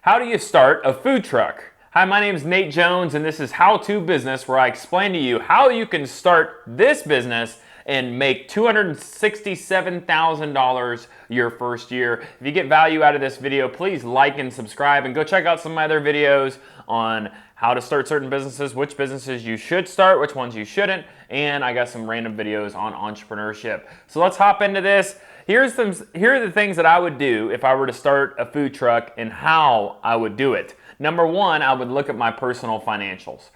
How do you start a food truck? Hi, my name is Nate Jones, and this is How To Business, where I explain to you how you can start this business and make $267,000 your first year. If you get value out of this video, please like and subscribe, and go check out some of my other videos on how to start certain businesses, which businesses you should start, which ones you shouldn't, and I got some random videos on entrepreneurship. So let's hop into this. Here are the things that I would do if I were to start a food truck and how I would do it. Number one, I would look at my personal financials.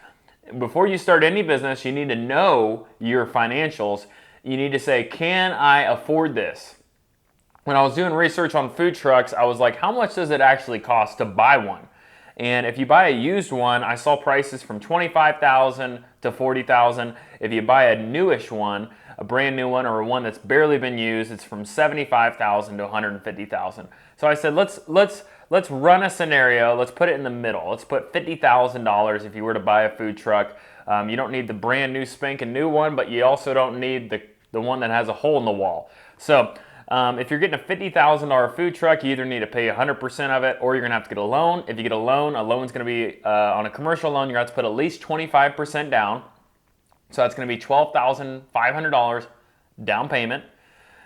Before you start any business, you need to know your financials. You need to say, can I afford this? When I was doing research on food trucks, I was like, how much does it actually cost to buy one? And if you buy a used one, I saw prices from $25,000 to $40,000. If you buy a newish one, a brand new one, or one that's barely been used, it's from $75,000 to $150,000. So I said, let's run a scenario. Let's put it in the middle. Let's put $50,000 if you were to buy a food truck. You don't need the brand new spanking new one, but you also don't need the one that has a hole in the wall. So if you're getting a $50,000 food truck, you either need to pay 100% of it, or you're gonna have to get a loan. If you get a loan's gonna be on a commercial loan. You're gonna have to put at least 25% down. So that's gonna be $12,500 down payment,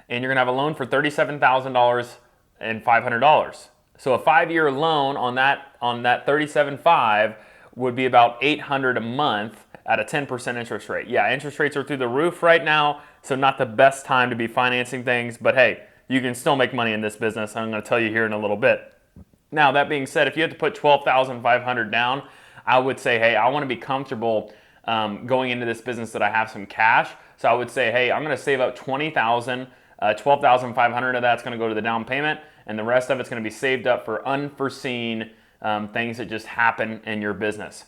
and you're gonna have a loan for $37,500. So a 5-year loan on that $37,500 would be about $800 a month at a 10% interest rate. Yeah, interest rates are through the roof right now, so not the best time to be financing things, but hey, you can still make money in this business. I'm gonna tell you here in a little bit. Now, that being said, if you have to put $12,500 down, I would say, hey, I wanna be comfortable going into this business that I have some cash. So I would say, hey, I'm gonna save up $20,000, $12,500 of that's gonna go to the down payment, and the rest of it's gonna be saved up for unforeseen things that just happen in your business.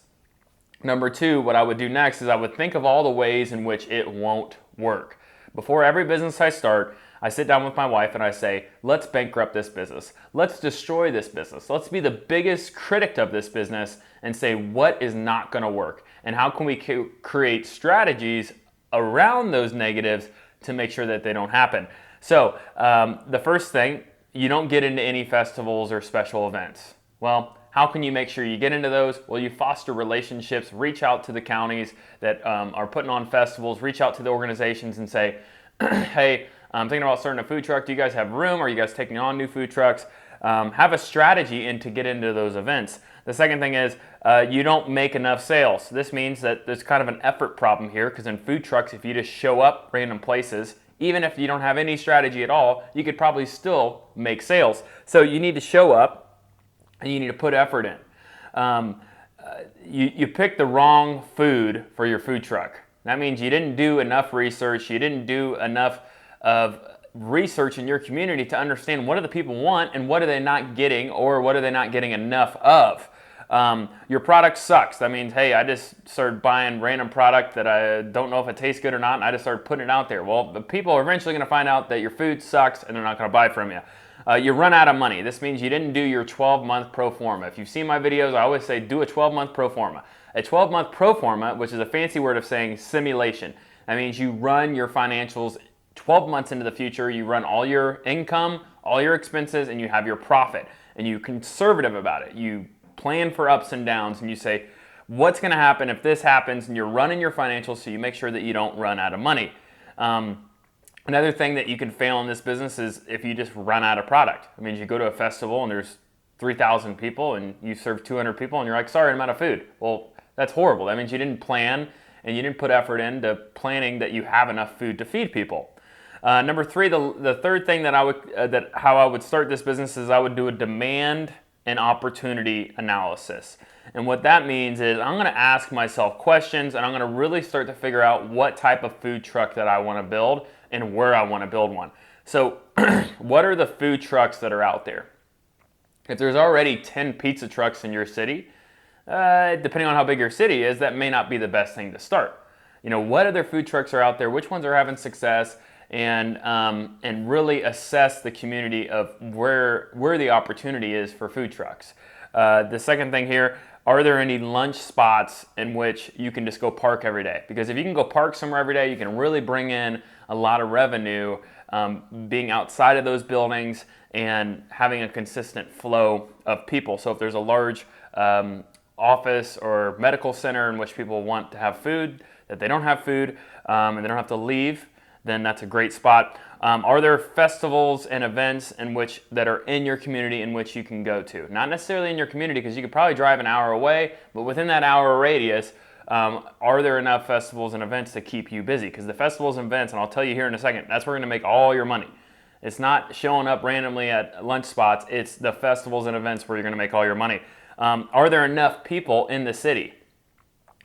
Number two, what I would do next is I would think of all the ways in which it won't work. Before every business I start, I sit down with my wife and I say, let's bankrupt this business. Let's destroy this business. Let's be the biggest critic of this business and say what is not gonna work, and how can we create strategies around those negatives to make sure that they don't happen. So the first thing, you don't get into any festivals or special events. Well, how can you make sure you get into those? Well, you foster relationships, reach out to the counties that are putting on festivals, reach out to the organizations and say, hey, I'm thinking about starting a food truck. Do you guys have room? Are you guys taking on new food trucks? Have a strategy to get into those events. The second thing is you don't make enough sales. This means that there's kind of an effort problem here, because in food trucks, if you just show up random places, even if you don't have any strategy at all, you could probably still make sales. So you need to show up and you need to put effort in. You picked the wrong food for your food truck. That means you didn't do enough research. You didn't do enough of research in your community to understand what do the people want and what are they not getting, or what are they not getting enough of. Your product sucks. That means, hey, I just started buying random product that I don't know if it tastes good or not, and I just started putting it out there. Well, the people are eventually going to find out that your food sucks and they're not going to buy from you. You run out of money. This means you didn't do your 12-month pro forma. If you've seen my videos, I always say do a 12-month pro forma. A 12-month pro forma, which is a fancy word of saying simulation. That means you run your financials 12 months into the future. You run all your income, all your expenses, and you have your profit. And you're conservative about it. You plan for ups and downs, and you say, what's going to happen if this happens? And you're running your financials so you make sure that you don't run out of money. Another thing that you can fail in this business is if you just run out of product. I mean, you go to a festival and there's 3,000 people and you serve 200 people and you're like, sorry, I'm out of food. Well, that's horrible. That means you didn't plan and you didn't put effort into planning that you have enough food to feed people. Number three, the third thing that how I would start this business is I would do a demand and opportunity analysis. And what that means is I'm gonna ask myself questions, and I'm gonna really start to figure out what type of food truck that I wanna build and where I wanna build one. So what are the food trucks that are out there? If there's already 10 pizza trucks in your city, depending on how big your city is, that may not be the best thing to start. You know, what other food trucks are out there? Which ones are having success? And really assess the community of where the opportunity is for food trucks. The second thing here, are there any lunch spots in which you can just go park every day? Because if you can go park somewhere every day, you can really bring in a lot of revenue being outside of those buildings and having a consistent flow of people. So if there's a large office or medical center in which people want to have food, that they don't have food, and they don't have to leave, then that's a great spot. Are there festivals and events that are in your community in which you can go to? Not necessarily in your community, because you could probably drive an hour away, but within that hour radius, are there enough festivals and events to keep you busy? Because the festivals and events, and I'll tell you here in a second, that's where you're going to make all your money. It's not showing up randomly at lunch spots. It's the festivals and events where you're going to make all your money. Are there enough people in the city?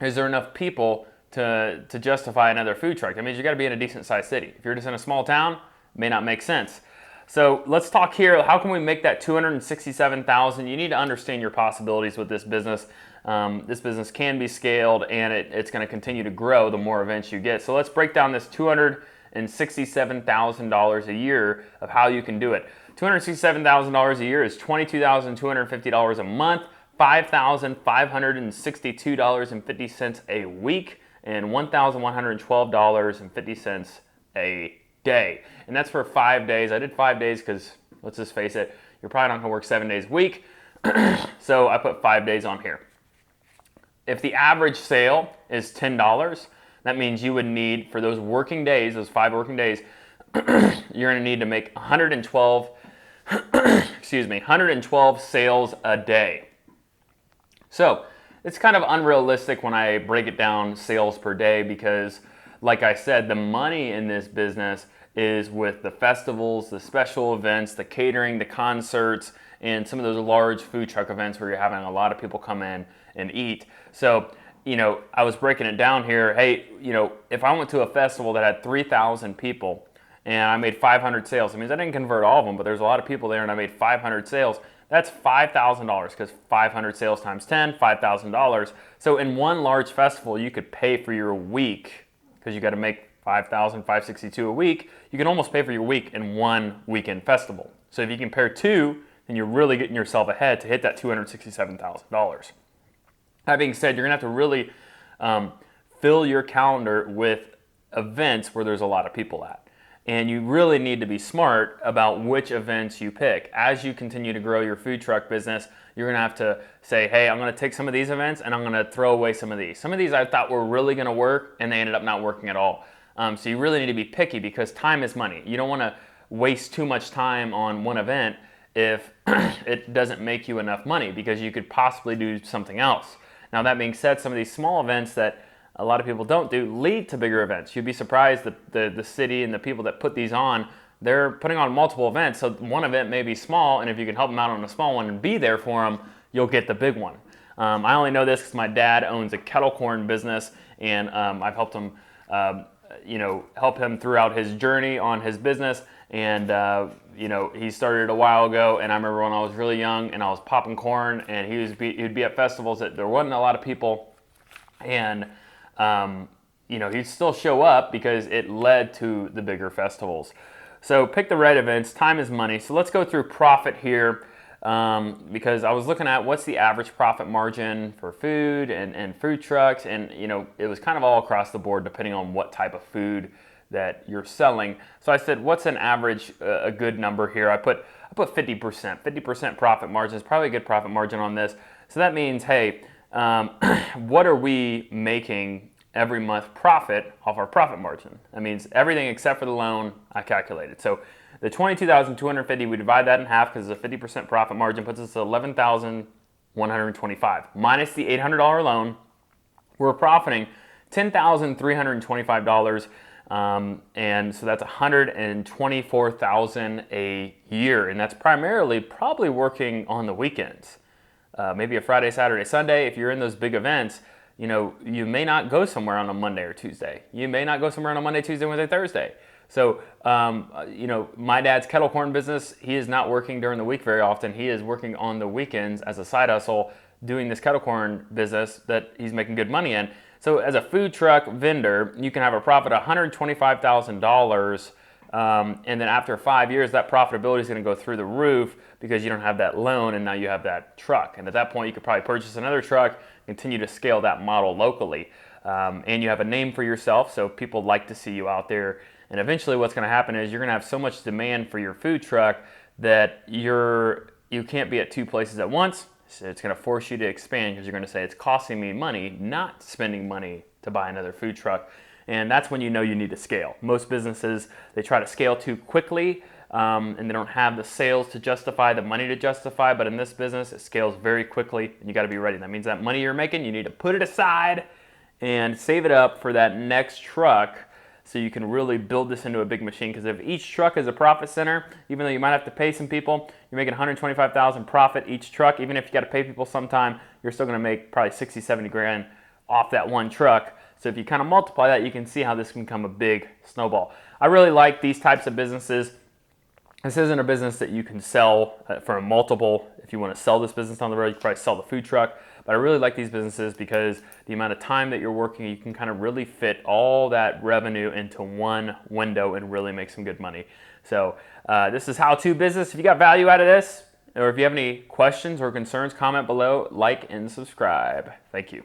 Is there enough people to justify another food truck? That means you got to be in a decent sized city. If you're just in a small town, it may not make sense. So let's talk here. How can we make that $267,000? You need to understand your possibilities with this business. This business can be scaled, and it's going to continue to grow the more events you get. So let's break down this $267,000 a year of how you can do it. $267,000 a year is $22,250 a month, $5,562.50 a week, and $1,112.50 a day. And that's for 5 days. I did 5 days because, let's just face it, you're probably not going to work 7 days a week. So I put 5 days on here. If the average sale is $10, that means you would need, for those working days, those 5 working days, you're going to need to make 112 sales a day. So it's kind of unrealistic when I break it down sales per day, because like I said, the money in this business is with the festivals, the special events, the catering, the concerts, and some of those large food truck events where you're having a lot of people come in and eat. So, I was breaking it down here. Hey, if I went to a festival that had 3,000 people and I made 500 sales, it means I didn't convert all of them, but there's a lot of people there and I made 500 sales. That's $5,000, because 500 sales times 10, $5,000. So in one large festival, you could pay for your week, because you got to make 5,562 a week. You can almost pay for your week in one weekend festival. So if you compare two, then you're really getting yourself ahead to hit that $267,000. That being said, you're going to have to really fill your calendar with events where there's a lot of people at. And you really need to be smart about which events you pick. As you continue to grow your food truck business, you're going to have to say, hey, I'm going to take some of these events and I'm going to throw away some of these. Some of these I thought were really going to work, and they ended up not working at all. So you really need to be picky, because time is money. You don't want to waste too much time on one event if it doesn't make you enough money, because you could possibly do something else. Now, that being said, some of these small events that a lot of people don't do lead to bigger events. You'd be surprised the city and the people that put these on, they're putting on multiple events. So one event may be small, and if you can help them out on a small one and be there for them, you'll get the big one. I only know this because my dad owns a kettle corn business, and I've helped him, help him throughout his journey on his business. And he started a while ago, and I remember when I was really young and I was popping corn, and he'd be at festivals that there wasn't a lot of people, and he'd still show up because it led to the bigger festivals. So pick the right events. Time is money. So let's go through profit here, because I was looking at what's the average profit margin for food and food trucks, and it was kind of all across the board depending on what type of food that you're selling. So I said, what's an average, a good number here? I put 50%. 50% profit margin is probably a good profit margin on this. So that means, hey, what are we making every month profit off our profit margin? That means everything except for the loan I calculated. So the $22,250, we divide that in half because it's a 50% profit margin, puts us at $11,125. Minus the $800 loan, we're profiting $10,325. And so that's $124,000 a year. And that's primarily probably working on the weekends. Maybe a Friday, Saturday, Sunday. If you're in those big events, you may not go somewhere on a Monday or Tuesday. You may not go somewhere on a Monday, Tuesday, Wednesday, Thursday. So, my dad's kettle corn business, he is not working during the week very often. He is working on the weekends as a side hustle, doing this kettle corn business that he's making good money in. So as a food truck vendor, you can have a profit of $125,000. And then after 5 years, that profitability is going to go through the roof because you don't have that loan, and now you have that truck. And at that point, you could probably purchase another truck, continue to scale that model locally. And you have a name for yourself, so people like to see you out there. And eventually what's going to happen is you're going to have so much demand for your food truck that you're you can't be at two places at once. So it's going to force you to expand because you're going to say it's costing me money, not spending money to buy another food truck. And that's when you know you need to scale. Most businesses, they try to scale too quickly and they don't have the sales to justify, the money to justify. But in this business, it scales very quickly and you got to be ready. That means that money you're making, you need to put it aside and save it up for that next truck so you can really build this into a big machine. Because if each truck is a profit center, even though you might have to pay some people, you're making $125,000 profit each truck. Even if you got to pay people sometime, you're still going to make probably 60, 70 grand off that one truck. So if you kind of multiply that, you can see how this can become a big snowball. I really like these types of businesses. This isn't a business that you can sell for a multiple. If you want to sell this business on the road, you can probably sell the food truck. But I really like these businesses because the amount of time that you're working, you can kind of really fit all that revenue into one window and really make some good money. So this is How To Business. If you got value out of this, or if you have any questions or concerns, comment below, like, and subscribe. Thank you.